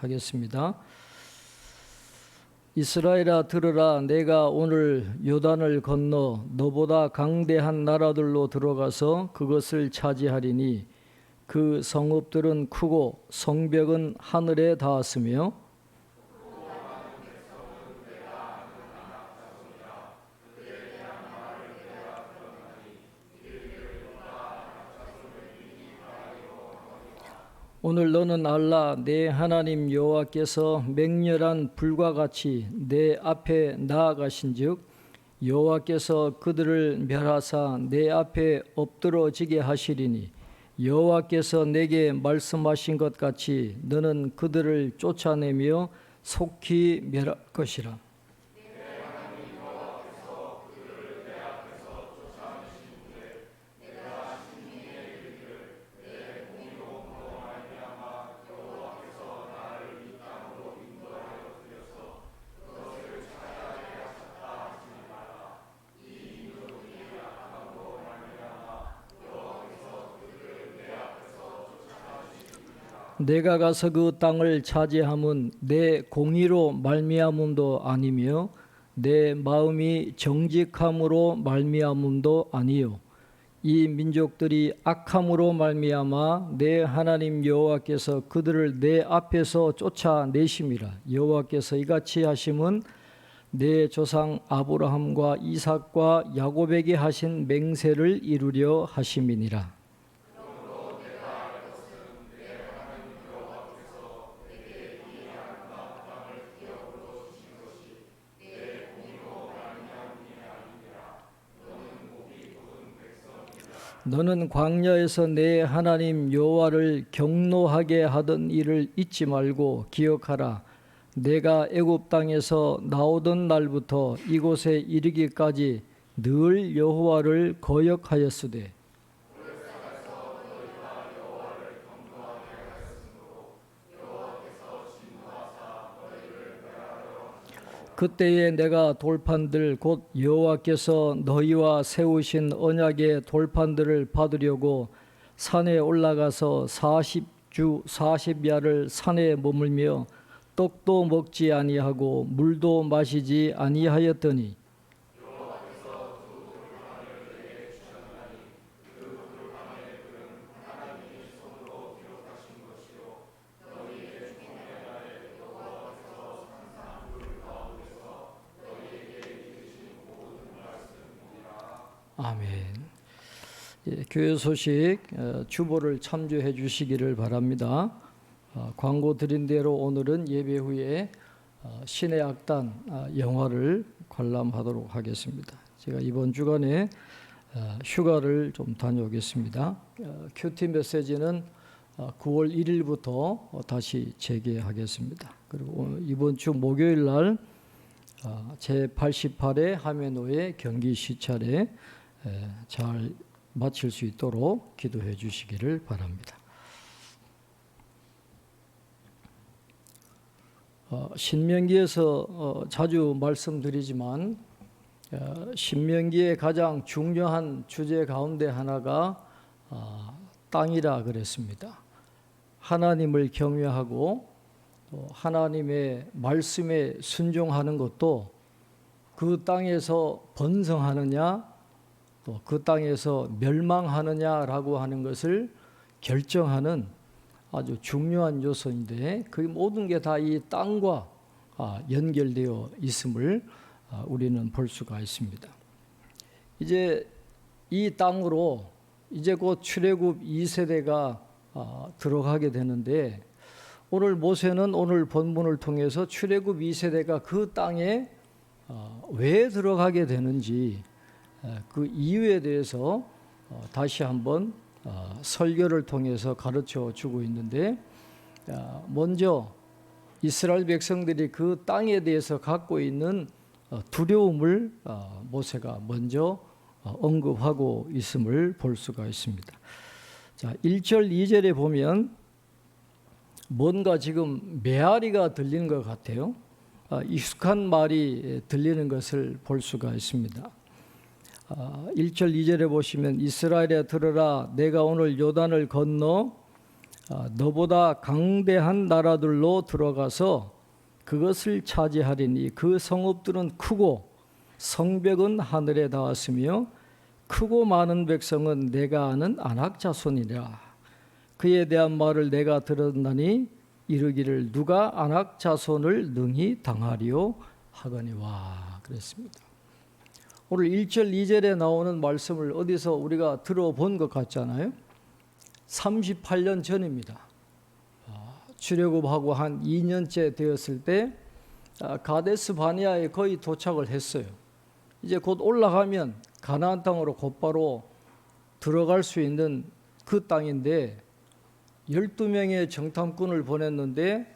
하겠습니다. 이스라엘아 들으라. 내가 오늘 요단을 건너 너보다 강대한 나라들로 들어가서 그것을 차지하리니 그 성읍들은 크고 성벽은 하늘에 닿았으며 오늘 너는 알라. 내 하나님 여호와께서 맹렬한 불과 같이 내 앞에 나아가신즉 여호와께서 그들을 멸하사 내 앞에 엎드러지게 하시리니 여호와께서 내게 말씀하신 것 같이 너는 그들을 쫓아내며 속히 멸할 것이라. 내가 가서 그 땅을 차지함은 내 공의로 말미암음도 아니며 내 마음이 정직함으로 말미암음도 아니요 이 민족들이 악함으로 말미암아 내 하나님 여호와께서 그들을 내 앞에서 쫓아내심이라. 여호와께서 이같이 하심은 내 조상 아브라함과 이삭과 야곱에게 하신 맹세를 이루려 하심이니라. 너는 광야에서 내 하나님 여호와를 경노하게 하던 일을 잊지 말고 기억하라. 내가 애굽 땅에서 나오던 날부터 이곳에 이르기까지 늘 여호와를 거역하였으되 그때에 내가 돌판들 곧 여호와께서 너희와 세우신 언약의 돌판들을 받으려고 산에 올라가서 40주 40야를 산에 머물며 떡도 먹지 아니하고 물도 마시지 아니하였더니 아멘. 교회 소식 주보를 참조해 주시기를 바랍니다. 광고 드린 대로 오늘은 예배 후에 신의 악단 영화를 관람하도록 하겠습니다. 제가 이번 주간에 휴가를 좀 다녀오겠습니다. 큐티 메시지는 9월 1일부터 다시 재개하겠습니다. 그리고 이번 주 목요일 날 제88회 하메노의 경기 시찰에 잘 마칠 수 있도록 기도해 주시기를 바랍니다. 신명기에서 자주 말씀드리지만 신명기의 가장 중요한 주제 가운데 하나가 땅이라 그랬습니다. 하나님을 경외하고 또 하나님의 말씀에 순종하는 것도 그 땅에서 번성하느냐 또 그 땅에서 멸망하느냐라고 하는 것을 결정하는 아주 중요한 요소인데 그 모든 게 다 이 땅과 연결되어 있음을 우리는 볼 수가 있습니다. 이제 이 땅으로 이제 곧 출애굽 2세대가 들어가게 되는데 오늘 모세는 오늘 본문을 통해서 출애굽 2세대가 그 땅에 왜 들어가게 되는지 그 이유에 대해서 다시 한번 설교를 통해서 가르쳐 주고 있는데 먼저 이스라엘 백성들이 그 땅에 대해서 갖고 있는 두려움을 모세가 먼저 언급하고 있음을 볼 수가 있습니다. 자, 1절 2절에 보면 뭔가 지금 메아리가 들리는 것 같아요. 익숙한 말이 들리는 것을 볼 수가 있습니다. 1절 2절에 보시면 이스라엘에 들으라. 내가 오늘 요단을 건너 너보다 강대한 나라들로 들어가서 그것을 차지하리니 그 성읍들은 크고 성벽은 하늘에 닿았으며 크고 많은 백성은 내가 아는 아낙 자손이라. 그에 대한 말을 내가 들었나니 이르기를 누가 아낙 자손을 능히 당하리요 하거니와. 그랬습니다. 오늘 1절 2절에 나오는 말씀을 어디서 우리가 들어본 것 같잖아요. 38년 전입니다. 출애굽하고 한 2년째 되었을 때 가데스 바네아에 거의 도착을 했어요. 이제 곧 올라가면 가나안 땅으로 곧바로 들어갈 수 있는 그 땅인데 12명의 정탐꾼을 보냈는데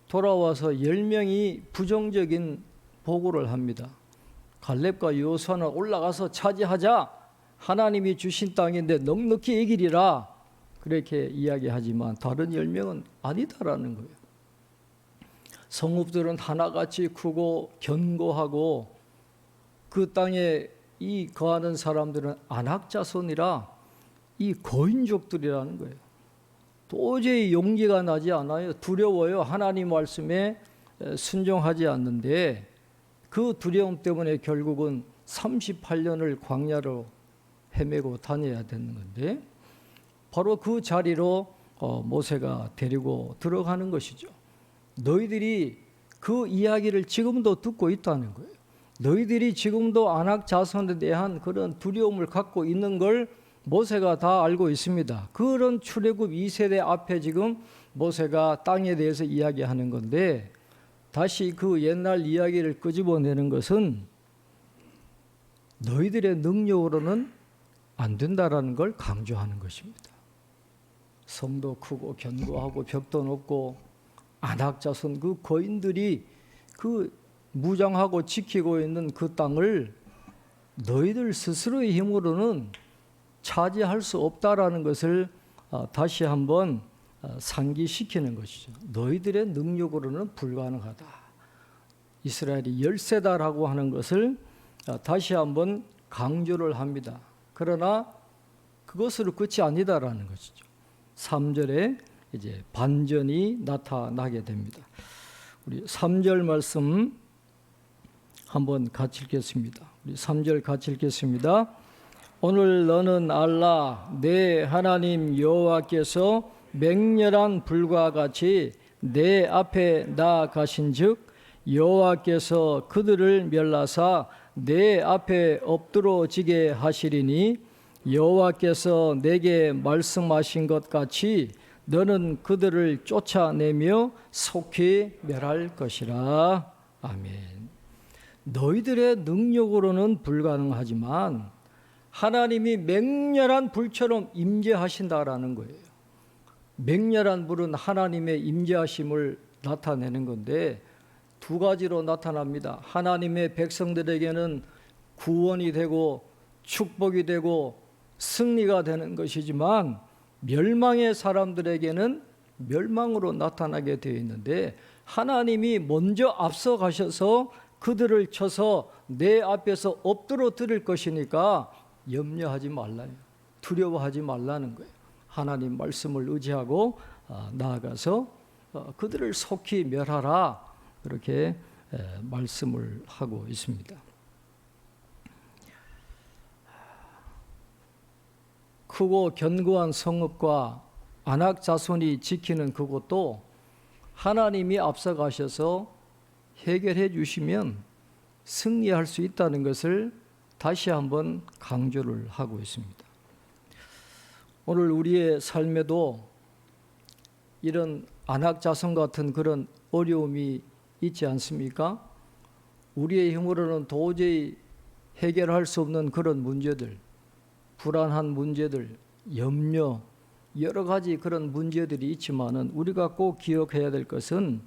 돌아와서 10명이 부정적인 보고를 합니다. 갈렙과 여호수아는 올라가서 차지하자. 하나님이 주신 땅인데 넉넉히 이기리라. 그렇게 이야기하지만 다른 10명은 아니다라는 거예요. 성읍들은 하나같이 크고 견고하고 그 땅에 이 거하는 사람들은 아낙 자손이라 이 거인족들이라는 거예요. 도저히 용기가 나지 않아요. 두려워요. 하나님 말씀에 순종하지 않는데 그 두려움 때문에 결국은 38년을 광야로 헤매고 다녀야 되는 건데 바로 그 자리로 모세가 데리고 들어가는 것이죠. 너희들이 그 이야기를 지금도 듣고 있다는 거예요. 너희들이 지금도 아낙 자손에 대한 그런 두려움을 갖고 있는 걸 모세가 다 알고 있습니다. 그런 출애굽 2세대 앞에 지금 모세가 땅에 대해서 이야기하는 건데 다시 그 옛날 이야기를 끄집어내는 것은 너희들의 능력으로는 안 된다라는 걸 강조하는 것입니다. 성도 크고 견고하고 벽도 높고 아낙 자손 그 거인들이 그 무장하고 지키고 있는 그 땅을 너희들 스스로의 힘으로는 차지할 수 없다라는 것을 다시 한번 상기시키는 것이죠. 너희들의 능력으로는 불가능하다. 이스라엘이 열세다라고 하는 것을 다시 한번 강조를 합니다. 그러나 그것으로 끝이 아니다라는 것이죠. 3절에 이제 반전이 나타나게 됩니다. 우리 3절 말씀 한번 같이 읽겠습니다. 우리 3절 같이 읽겠습니다. 오늘 너는 알라 내 하나님 여호와께서 맹렬한 불과 같이 내 앞에 나아가신즉 여호와께서 그들을 멸하사 내 앞에 엎드러지게 하시리니 여호와께서 내게 말씀하신 것 같이 너는 그들을 쫓아내며 속히 멸할 것이라. 아멘. 너희들의 능력으로는 불가능하지만 하나님이 맹렬한 불처럼 임재하신다라는 거예요. 맹렬한 불은 하나님의 임재하심을 나타내는 건데 두 가지로 나타납니다. 하나님의 백성들에게는 구원이 되고 축복이 되고 승리가 되는 것이지만 멸망의 사람들에게는 멸망으로 나타나게 되어 있는데 하나님이 먼저 앞서 가셔서 그들을 쳐서 내 앞에서 엎드러뜨릴 것이니까 염려하지 말라요. 두려워하지 말라는 거예요. 하나님 말씀을 의지하고 나아가서 그들을 속히 멸하라 그렇게 말씀을 하고 있습니다. 크고 견고한 성읍과 아낙 자손이 지키는 그곳도 하나님이 앞서가셔서 해결해 주시면 승리할 수 있다는 것을 다시 한번 강조를 하고 있습니다. 오늘 우리의 삶에도 이런 아낙 자손 같은 그런 어려움이 있지 않습니까? 우리의 힘으로는 도저히 해결할 수 없는 그런 문제들, 불안한 문제들, 염려, 여러 가지 그런 문제들이 있지만은 우리가 꼭 기억해야 될 것은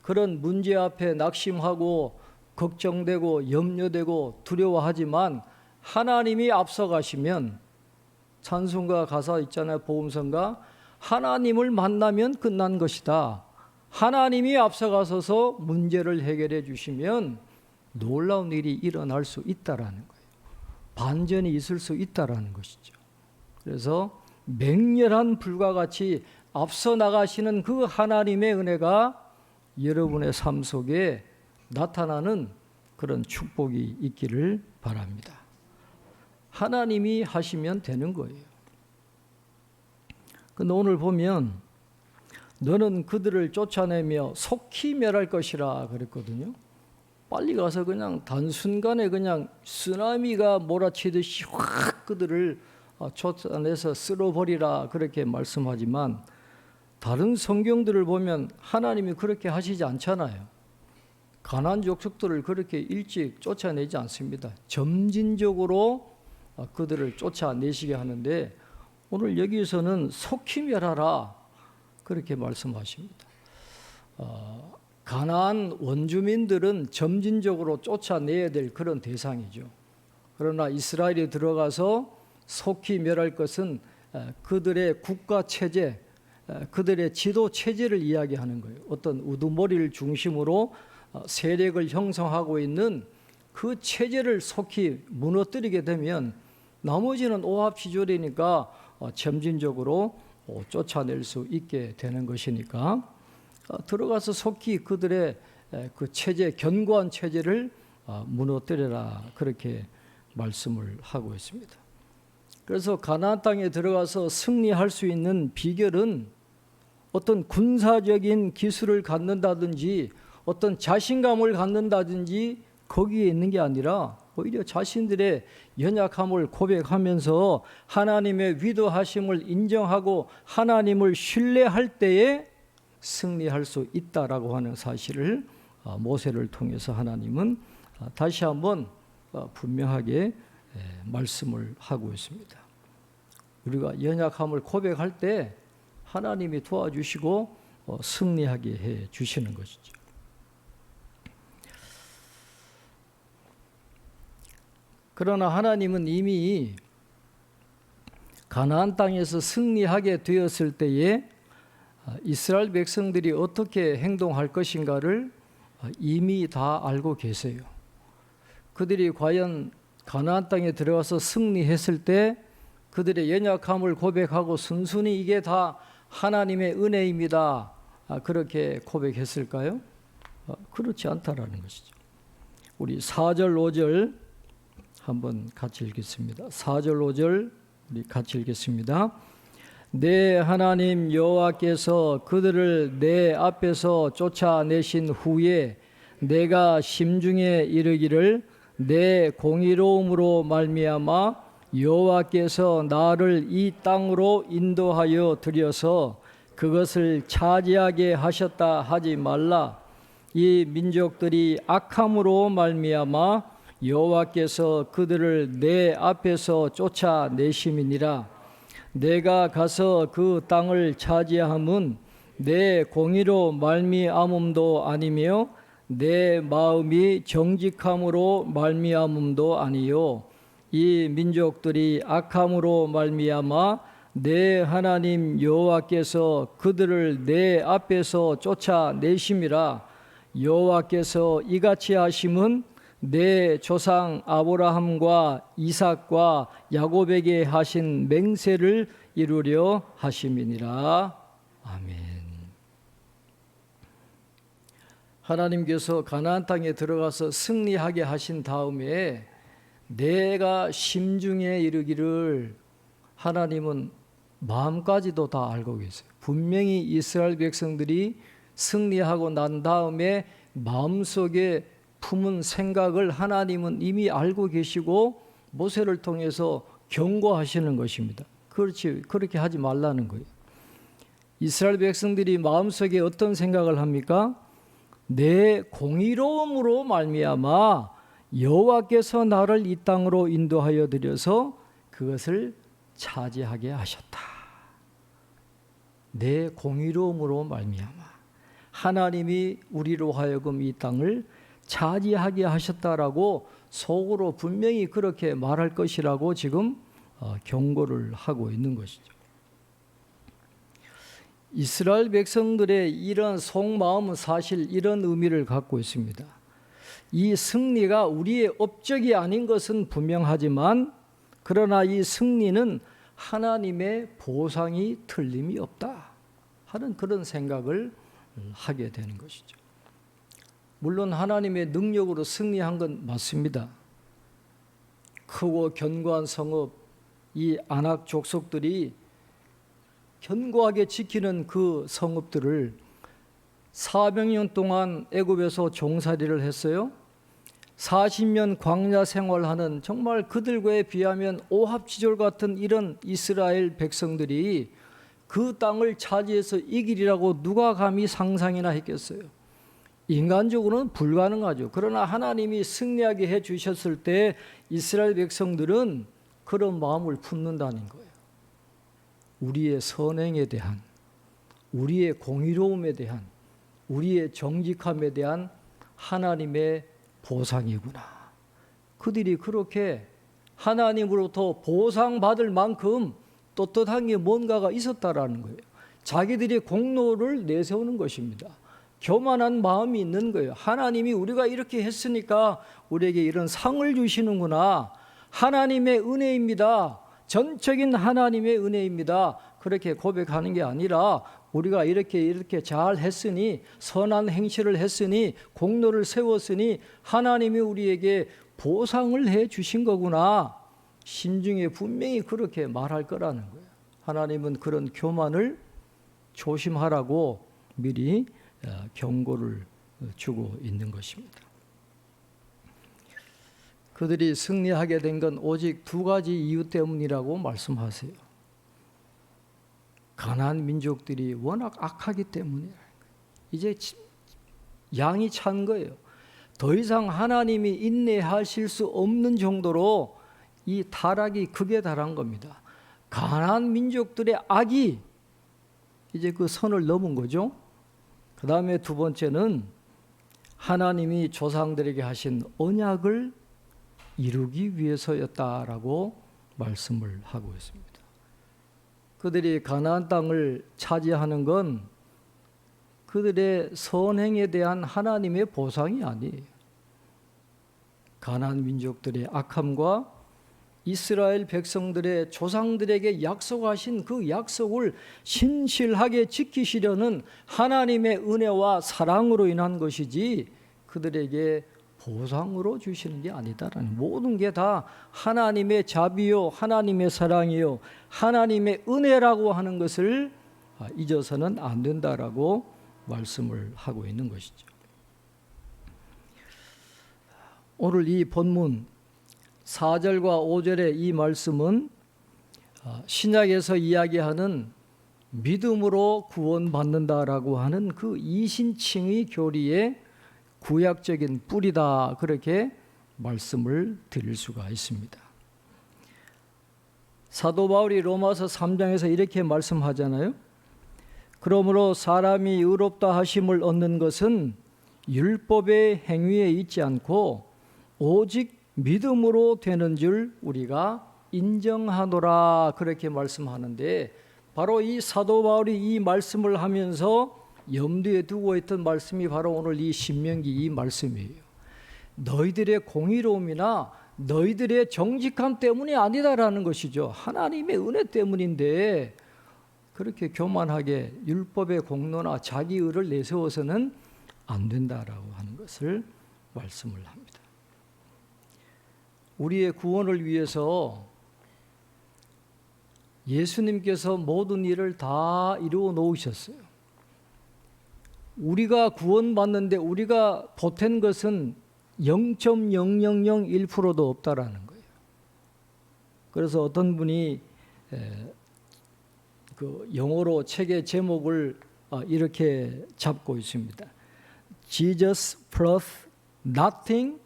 그런 문제 앞에 낙심하고 걱정되고 염려되고 두려워하지만 하나님이 앞서가시면 찬송가 가사 있잖아요. 복음성가 하나님을 만나면 끝난 것이다. 하나님이 앞서가셔서 문제를 해결해 주시면 놀라운 일이 일어날 수 있다라는 거예요. 반전이 있을 수 있다라는 것이죠. 그래서 맹렬한 불과 같이 앞서 나가시는 그 하나님의 은혜가 여러분의 삶 속에 나타나는 그런 축복이 있기를 바랍니다. 하나님이 하시면 되는 거예요. 근데 오늘 보면 너는 그들을 쫓아내며 속히 멸할 것이라 그랬거든요. 빨리 가서 그냥 단순간에 그냥 쓰나미가 몰아치듯이 확 그들을 쫓아내서 쓸어버리라 그렇게 말씀하지만 다른 성경들을 보면 하나님이 그렇게 하시지 않잖아요. 가나안 족속들을 그렇게 일찍 쫓아내지 않습니다. 점진적으로 그들을 쫓아내시게 하는데 오늘 여기서는 속히 멸하라 그렇게 말씀하십니다. 가나안 원주민들은 점진적으로 쫓아내야 될 그런 대상이죠. 그러나 이스라엘이 들어가서 속히 멸할 것은 그들의 국가 체제, 그들의 지도 체제를 이야기하는 거예요. 어떤 우두머리를 중심으로 세력을 형성하고 있는 그 체제를 속히 무너뜨리게 되면 나머지는 오합지졸이니까 점진적으로 쫓아낼 수 있게 되는 것이니까 들어가서 속히 그들의 그 체제, 견고한 체제를 무너뜨려라 그렇게 말씀을 하고 있습니다. 그래서 가나안 땅에 들어가서 승리할 수 있는 비결은 어떤 군사적인 기술을 갖는다든지 어떤 자신감을 갖는다든지 거기에 있는 게 아니라 오히려 자신들의 연약함을 고백하면서 하나님의 위대하심을 인정하고 하나님을 신뢰할 때에 승리할 수 있다라고 하는 사실을 모세를 통해서 하나님은 다시 한번 분명하게 말씀을 하고 있습니다. 우리가 연약함을 고백할 때 하나님이 도와주시고 승리하게 해 주시는 것이죠. 그러나 하나님은 이미 가나안 땅에서 승리하게 되었을 때에 이스라엘 백성들이 어떻게 행동할 것인가를 이미 다 알고 계세요. 그들이 과연 가나안 땅에 들어가서 승리했을 때 그들의 연약함을 고백하고 순순히 이게 다 하나님의 은혜입니다. 그렇게 고백했을까요? 그렇지 않다라는 것이죠. 우리 4절 5절 한번 같이 읽겠습니다. 4절 5절 우리 같이 읽겠습니다. 내 하나님 여호와께서 그들을 내 앞에서 쫓아내신 후에 내가 심중에 이르기를 내 공의로움으로 말미암아 여호와께서 나를 이 땅으로 인도하여 들여서 그것을 차지하게 하셨다 하지 말라. 이 민족들이 악함으로 말미암아 여호와께서 그들을 내 앞에서 쫓아내심이니라. 내가 가서 그 땅을 차지함은 내 공의로 말미암음도 아니며 내 마음이 정직함으로 말미암음도 아니요 이 민족들이 악함으로 말미암아 내 하나님 여호와께서 그들을 내 앞에서 쫓아내심이라. 여호와께서 이같이 하심은 내 조상 아브라함과 이삭과 야곱에게 하신 맹세를 이루려 하심이니라. 아멘. 하나님께서 가나안 땅에 들어가서 승리하게 하신 다음에 내가 심중에 이르기를 하나님은 마음까지도 다 알고 계세요. 분명히 이스라엘 백성들이 승리하고 난 다음에 마음속에 품은 생각을 하나님은 이미 알고 계시고 모세를 통해서 경고하시는 것입니다. 그렇게 하지 말라는 거예요. 이스라엘 백성들이 마음속에 어떤 생각을 합니까? 내 공의로움으로 말미암아 여호와께서 나를 이 땅으로 인도하여 들여서 그것을 차지하게 하셨다. 내 공의로움으로 말미암아 하나님이 우리로 하여금 이 땅을 차지하게 하셨다라고 속으로 분명히 그렇게 말할 것이라고 지금 경고를 하고 있는 것이죠. 이스라엘 백성들의 이런 속마음은 사실 이런 의미를 갖고 있습니다. 이 승리가 우리의 업적이 아닌 것은 분명하지만 그러나 이 승리는 하나님의 보상이 틀림이 없다. 하는 그런 생각을 하게 되는 것이죠. 물론 하나님의 능력으로 승리한 건 맞습니다. 크고 견고한 성읍, 이 아낙 족속들이 견고하게 지키는 그 성읍들을 400년 동안 애굽에서 종살이를 했어요. 40년 광야 생활하는 정말 그들과에 비하면 오합지졸 같은 이런 이스라엘 백성들이 그 땅을 차지해서 이기리라고 누가 감히 상상이나 했겠어요. 인간적으로는 불가능하죠. 그러나 하나님이 승리하게 해 주셨을 때 이스라엘 백성들은 그런 마음을 품는다는 거예요. 우리의 선행에 대한, 우리의 공의로움에 대한, 우리의 정직함에 대한 하나님의 보상이구나. 그들이 그렇게 하나님으로부터 보상받을 만큼 떳떳한 게 뭔가가 있었다라는 거예요. 자기들이 공로를 내세우는 것입니다. 교만한 마음이 있는 거예요. 하나님이 우리가 이렇게 했으니까 우리에게 이런 상을 주시는구나. 하나님의 은혜입니다. 전적인 하나님의 은혜입니다. 그렇게 고백하는 게 아니라 우리가 이렇게 잘 했으니, 선한 행실을 했으니, 공로를 세웠으니 하나님이 우리에게 보상을 해 주신 거구나. 심중에 분명히 그렇게 말할 거라는 거예요. 하나님은 그런 교만을 조심하라고 미리 경고를 주고 있는 것입니다. 그들이 승리하게 된 건 오직 두 가지 이유 때문이라고 말씀하세요. 가나안 민족들이 워낙 악하기 때문이에요. 이제 양이 찬 거예요. 더 이상 하나님이 인내하실 수 없는 정도로 이 타락이 극에 달한 겁니다. 가나안 민족들의 악이 이제 그 선을 넘은 거죠. 그 다음에 두 번째는 하나님이 조상들에게 하신 언약을 이루기 위해서였다라고 말씀을 하고 있습니다. 그들이 가나안 땅을 차지하는 건 그들의 선행에 대한 하나님의 보상이 아니에요. 가나안 민족들의 악함과 이스라엘 백성들의 조상들에게 약속하신 그 약속을 신실하게 지키시려는 하나님의 은혜와 사랑으로 인한 것이지 그들에게 보상으로 주시는 게 아니다라는, 모든 게 다 하나님의 자비요, 하나님의 사랑이요, 하나님의 은혜라고 하는 것을 잊어서는 안 된다라고 말씀을 하고 있는 것이죠. 오늘 이 본문 4절과 5절의 이 말씀은 신약에서 이야기하는 믿음으로 구원받는다라고 하는 그 이신칭의 교리의 구약적인 뿌리다, 그렇게 말씀을 드릴 수가 있습니다. 사도 바울이 로마서 3장에서 이렇게 말씀하잖아요. 그러므로 사람이 의롭다 하심을 얻는 것은 율법의 행위에 있지 않고 오직 믿음으로 되는 줄 우리가 인정하노라, 그렇게 말씀하는데, 바로 이 사도 바울이 이 말씀을 하면서 염두에 두고 있던 말씀이 바로 오늘 이 신명기 이 말씀이에요. 너희들의 공의로움이나 너희들의 정직함 때문이 아니다라는 것이죠. 하나님의 은혜 때문인데 그렇게 교만하게 율법의 공로나 자기 의를 내세워서는 안 된다라고 하는 것을 말씀을 합니다. 우리의 구원을 위해서 예수님께서 모든 일을 다 이루어 놓으셨어요. 우리가 구원받는데 우리가 보탠 것은 0.0001%도 없다라는 거예요. 그래서 어떤 분이 그 영어로 책의 제목을 이렇게 잡고 있습니다. Jesus plus nothing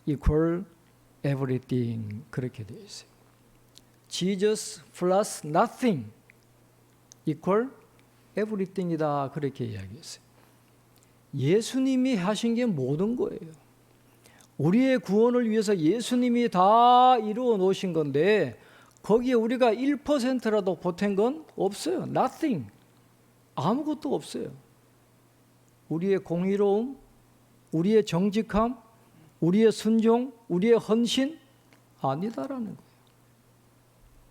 equal everything, 그렇게 되어 있어요. Jesus plus nothing equal everything이다, 그렇게 이야기했어요. 예수님이 하신 게 모든 거예요. 우리의 구원을 위해서 예수님이 다 이루어 놓으신 건데 거기에 우리가 1%라도 보탠 건 없어요. Nothing. 아무것도 없어요. 우리의 공의로움, 우리의 정직함, 우리의 순종, 우리의 헌신 아니다라는 거예요.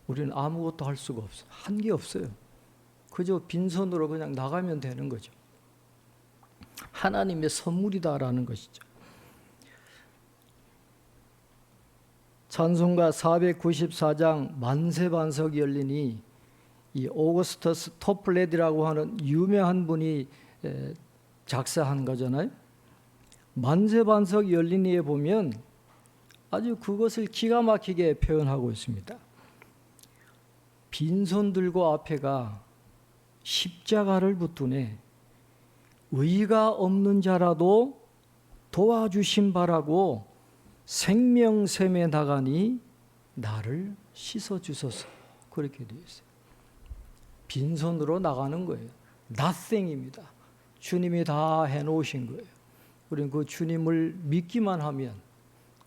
우리는 아무것도 할 수가 없어요. 한 게 없어요. 그저 빈손으로 그냥 나가면 되는 거죠. 하나님의 선물이다라는 것이죠. 찬송가 494장 만세반석이 열리니 이 오거스터스 토플레디라고 하는 유명한 분이 작사한 거잖아요. 만세반석이 열리니에 보면 아주 그것을 기가 막히게 표현하고 있습니다. 빈손 들고 앞에가 십자가를 붙드네 의가 없는 자라도 도와주심 바라고 생명샘에 나가니 나를 씻어주소서. 그렇게 되어 있어요. 빈손으로 나가는 거예요. nothing입니다. 주님이 다 해놓으신 거예요. 우리는 그 주님을 믿기만 하면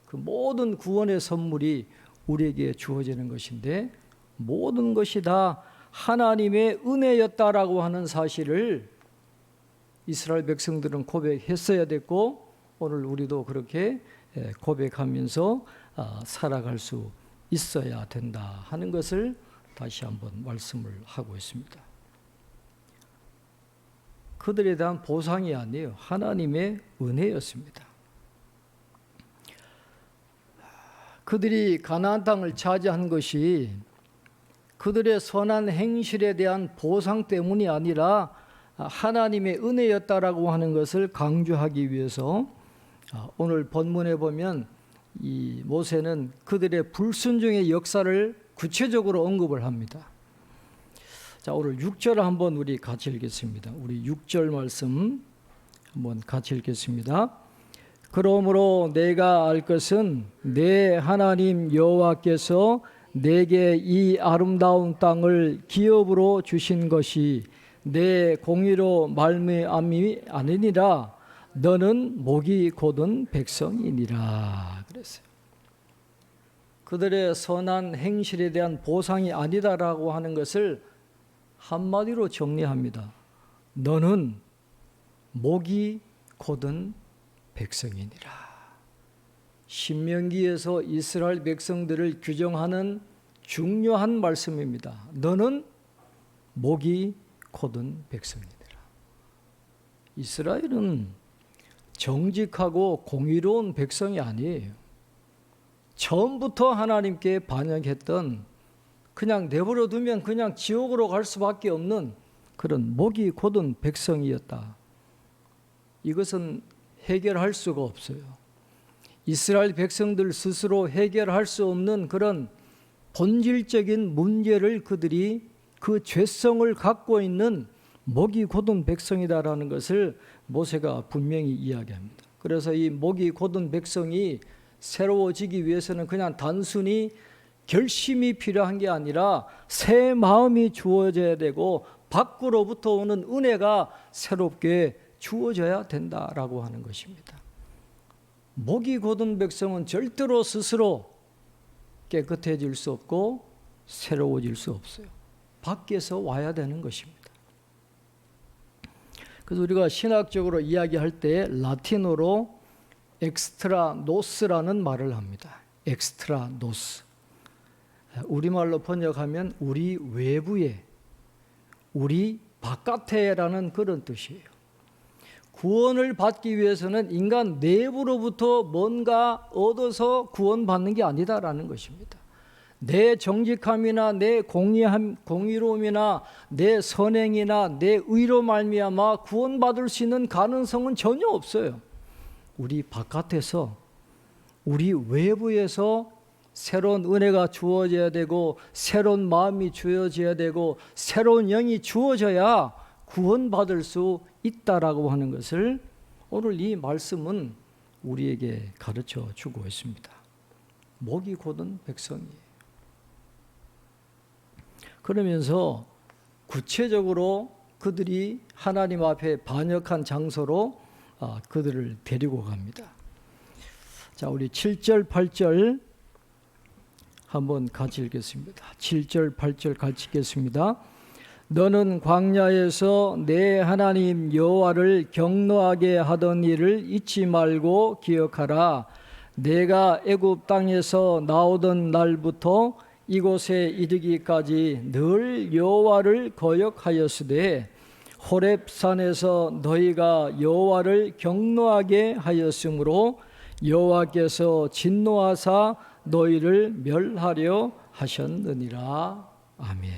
그 모든 구원의 선물이 우리에게 주어지는 것인데 모든 것이 다 하나님의 은혜였다라고 하는 사실을 이스라엘 백성들은 고백했어야 됐고 오늘 우리도 그렇게 고백하면서 살아갈 수 있어야 된다 하는 것을 다시 한번 말씀을 하고 있습니다. 그들에 대한 보상이 아니에요. 하나님의 은혜였습니다. 그들이 가나안 땅을 차지한 것이 그들의 선한 행실에 대한 보상 때문이 아니라 하나님의 은혜였다라고 하는 것을 강조하기 위해서 오늘 본문에 보면 이 모세는 그들의 불순종의 역사를 구체적으로 언급을 합니다. 자, 오늘 6절 한번 우리 같이 읽겠습니다. 우리 6절 말씀 한번 같이 읽겠습니다. 그러므로 내가 알 것은 내 하나님 여호와께서 내게 이 아름다운 땅을 기업으로 주신 것이 내 공의로 말미암이 아니니라. 너는 목이 곧은 백성이니라. 그랬어요. 그들의 선한 행실에 대한 보상이 아니다라고 하는 것을 한마디로 정리합니다. 너는 목이 곧은 백성이니라. 신명기에서 이스라엘 백성들을 규정하는 중요한 말씀입니다. 너는 목이 곧은 백성이니라. 이스라엘은 정직하고 공의로운 백성이 아니에요. 처음부터 하나님께 반역했던 그냥 내버려 두면 그냥 지옥으로 갈 수밖에 없는 그런 목이 곧은 백성이었다. 이것은 해결할 수가 없어요. 이스라엘 백성들 스스로 해결할 수 없는 그런 본질적인 문제를 그들이 그 죄성을 갖고 있는 목이 곧은 백성이다라는 것을 모세가 분명히 이야기합니다. 그래서 이 목이 곧은 백성이 새로워지기 위해서는 그냥 단순히 결심이 필요한 게 아니라 새 마음이 주어져야 되고 밖으로부터 오는 은혜가 새롭게 주어져야 된다라고 하는 것입니다. 목이 곧은 백성은 절대로 스스로 깨끗해질 수 없고 새로워질 수 없어요. 밖에서 와야 되는 것입니다. 그래서 우리가 신학적으로 이야기할 때 라틴어로 엑스트라 노스라는 말을 합니다. 엑스트라 노스. 우리말로 번역하면 우리 외부에, 우리 바깥에라는 그런 뜻이에요. 구원을 받기 위해서는 인간 내부로부터 뭔가 얻어서 구원받는 게 아니다라는 것입니다. 내 정직함이나 내 공의로움이나 내 선행이나 내 의로 말미암아 구원받을 수 있는 가능성은 전혀 없어요. 우리 바깥에서, 우리 외부에서 새로운 은혜가 주어져야 되고 새로운 마음이 주어져야 되고 새로운 영이 주어져야 구원받을 수 있다라고 하는 것을 오늘 이 말씀은 우리에게 가르쳐 주고 있습니다. 목이 곧은 백성이에요. 그러면서 구체적으로 그들이 하나님 앞에 반역한 장소로 그들을 데리고 갑니다. 자, 우리 7절, 8절 한번 같이 읽겠습니다. 7절, 8절 같이 읽겠습니다. 너는 광야에서 내 하나님 여호와를 경노하게 하던 일을 잊지 말고 기억하라. 내가 애굽 땅에서 나오던 날부터 이곳에 이르기까지 늘 여호와를 거역하였으되 호렙산에서 너희가 여호와를 경노하게 하였으므로 여호와께서 진노하사 너희를 멸하려 하셨느니라. 아멘.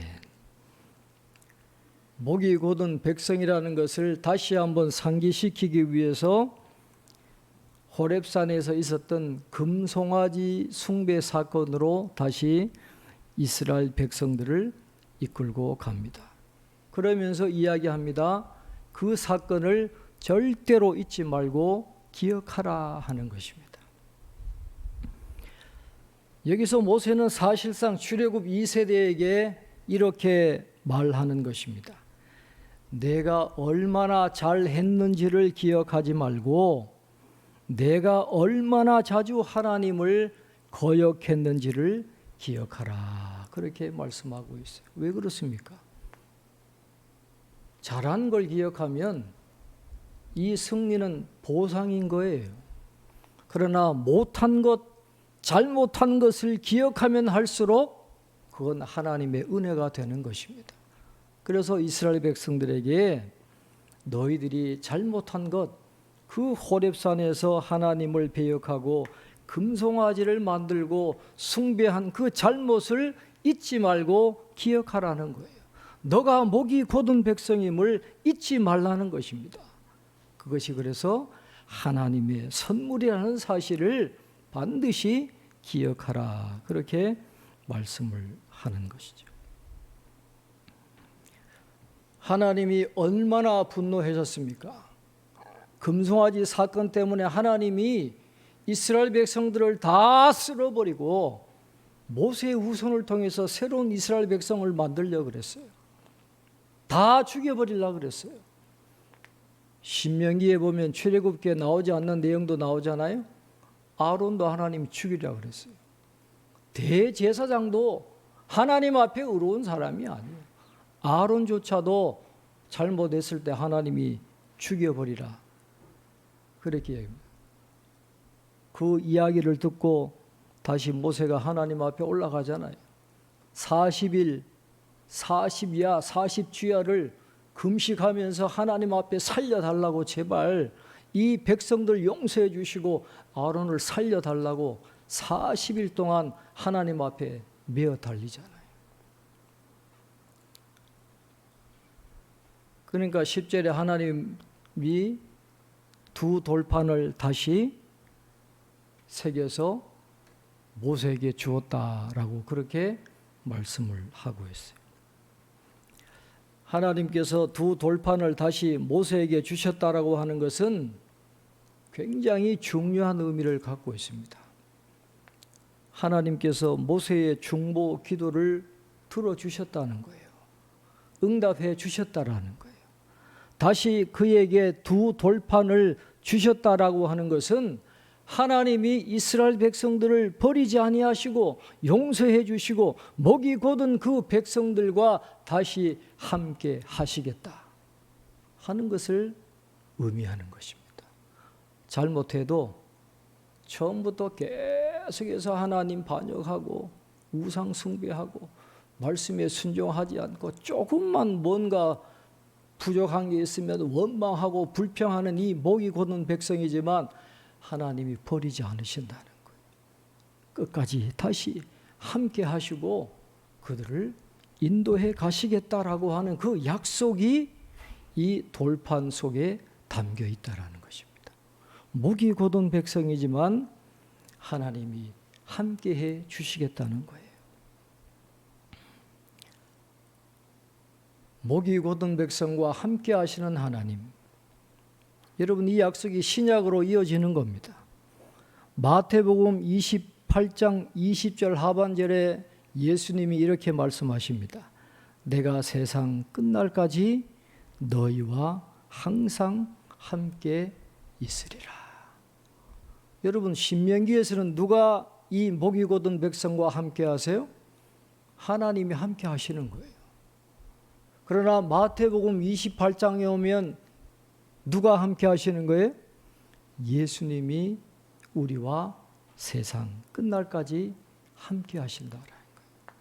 목이 곧은 백성이라는 것을 다시 한번 상기시키기 위해서 호렙산에서 있었던 금송아지 숭배 사건으로 다시 이스라엘 백성들을 이끌고 갑니다. 그러면서 이야기합니다. 그 사건을 절대로 잊지 말고 기억하라 하는 것입니다. 여기서 모세는 사실상 출애굽 2세대에게 이렇게 말하는 것입니다. 내가 얼마나 잘했는지를 기억하지 말고 내가 얼마나 자주 하나님을 거역했는지를 기억하라. 그렇게 말씀하고 있어요. 왜 그렇습니까? 잘한 걸 기억하면 이 승리는 보상인 거예요. 그러나 못한 것, 잘못한 것을 기억하면 할수록 그건 하나님의 은혜가 되는 것입니다. 그래서 이스라엘 백성들에게 너희들이 잘못한 것, 그 호렙산에서 하나님을 배역하고 금송아지를 만들고 숭배한 그 잘못을 잊지 말고 기억하라는 거예요. 너가 목이 곧은 백성임을 잊지 말라는 것입니다. 그것이 그래서 하나님의 선물이라는 사실을 반드시 기억하라. 그렇게 말씀을 하는 것이죠. 하나님이 얼마나 분노하셨습니까? 금송아지 사건 때문에 하나님이 이스라엘 백성들을 다 쓸어버리고 모세의 후손을 통해서 새로운 이스라엘 백성을 만들려고 그랬어요. 다 죽여버리려고 그랬어요. 신명기에 보면 출애굽기에 나오지 않는 내용도 나오잖아요. 아론도 하나님이 죽이려고 그랬어요. 대제사장도 하나님 앞에 의로운 사람이 아니에요. 아론조차도 잘못했을 때 하나님이 죽여버리라. 그렇게 이야기합니다. 그 이야기를 듣고 다시 모세가 하나님 앞에 올라가잖아요. 40일, 40야, 40주야를 금식하면서 하나님 앞에 살려달라고 제발 이 백성들 용서해 주시고 아론을 살려달라고 40일 동안 하나님 앞에 메어 달리잖아요. 그러니까 10절에 하나님이 두 돌판을 다시 새겨서 모세에게 주었다라고 그렇게 말씀을 하고 있어요. 하나님께서 두 돌판을 다시 모세에게 주셨다라고 하는 것은 굉장히 중요한 의미를 갖고 있습니다. 하나님께서 모세의 중보 기도를 들어주셨다는 거예요. 응답해 주셨다라는 거예요. 다시 그에게 두 돌판을 주셨다라고 하는 것은 하나님이 이스라엘 백성들을 버리지 아니하시고 용서해 주시고 목이 곧은 그 백성들과 다시 함께 하시겠다 하는 것을 의미하는 것입니다. 잘못해도 처음부터 계속해서 하나님 반역하고 우상 숭배하고 말씀에 순종하지 않고 조금만 뭔가 부족한 게 있으면 원망하고 불평하는 이 목이 곧은 백성이지만 하나님이 버리지 않으신다는 거예요. 끝까지 다시 함께 하시고 그들을 인도해 가시겠다라고 하는 그 약속이 이 돌판 속에 담겨 있다라는 것입니다. 목이 곧은 백성이지만 하나님이 함께해 주시겠다는 거예요. 목이 곧은 백성과 함께 하시는 하나님. 여러분, 이 약속이 신약으로 이어지는 겁니다. 마태복음 28장 20절 하반절에 예수님이 이렇게 말씀하십니다. 내가 세상 끝날까지 너희와 항상 함께 있으리라. 여러분, 신명기에서는 누가 이 목이 곧은 백성과 함께 하세요? 하나님이 함께 하시는 거예요. 그러나 마태복음 28장에 오면 누가 함께 하시는 거예요? 예수님이 우리와 세상 끝날까지 함께 하신다라는 거예요.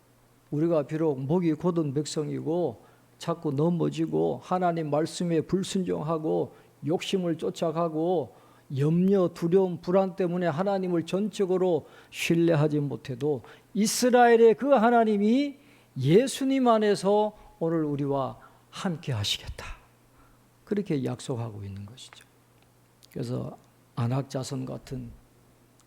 우리가 비록 목이 곧은 백성이고 자꾸 넘어지고 하나님 말씀에 불순종하고 욕심을 쫓아가고 염려, 두려움, 불안 때문에 하나님을 전적으로 신뢰하지 못해도 이스라엘의 그 하나님이 예수님 안에서 오늘 우리와 함께 하시겠다. 그렇게 약속하고 있는 것이죠. 그래서 안악자손 같은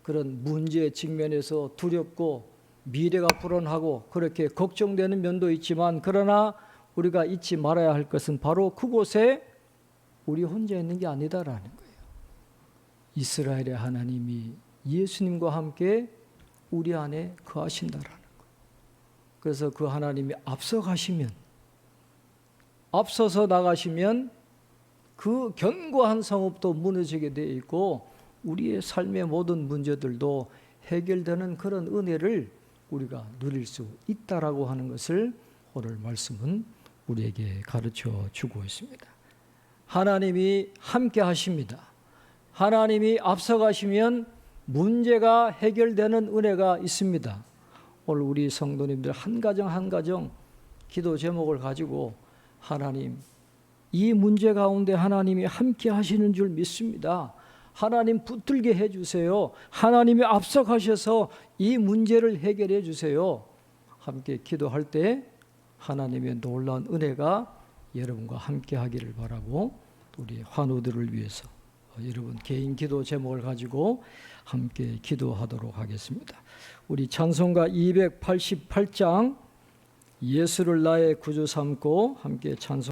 그런 문제의 직면에서 두렵고 미래가 불안하고 그렇게 걱정되는 면도 있지만, 그러나 우리가 잊지 말아야 할 것은 바로 그곳에 우리 혼자 있는 게 아니다라는 거예요. 이스라엘의 하나님이 예수님과 함께 우리 안에 거하신다라는 거예요. 그래서 그 하나님이 앞서서 나가시면 그 견고한 성읍도 무너지게 되어 있고 우리의 삶의 모든 문제들도 해결되는 그런 은혜를 우리가 누릴 수 있다라고 하는 것을 오늘 말씀은 우리에게 가르쳐 주고 있습니다. 하나님이 함께 하십니다. 하나님이 앞서가시면 문제가 해결되는 은혜가 있습니다. 오늘 우리 성도님들 한 가정 한 가정 기도 제목을 가지고 하나님, 이 문제 가운데 하나님이 함께 하시는 줄 믿습니다. 하나님 붙들게 해주세요. 하나님이 앞서가셔서 이 문제를 해결해 주세요. 함께 기도할 때 하나님의 놀라운 은혜가 여러분과 함께 하기를 바라고, 우리 환우들을 위해서 여러분 개인 기도 제목을 가지고 함께 기도하도록 하겠습니다. 우리 찬송가 288장 예수를 나의 구주 삼고 함께 찬송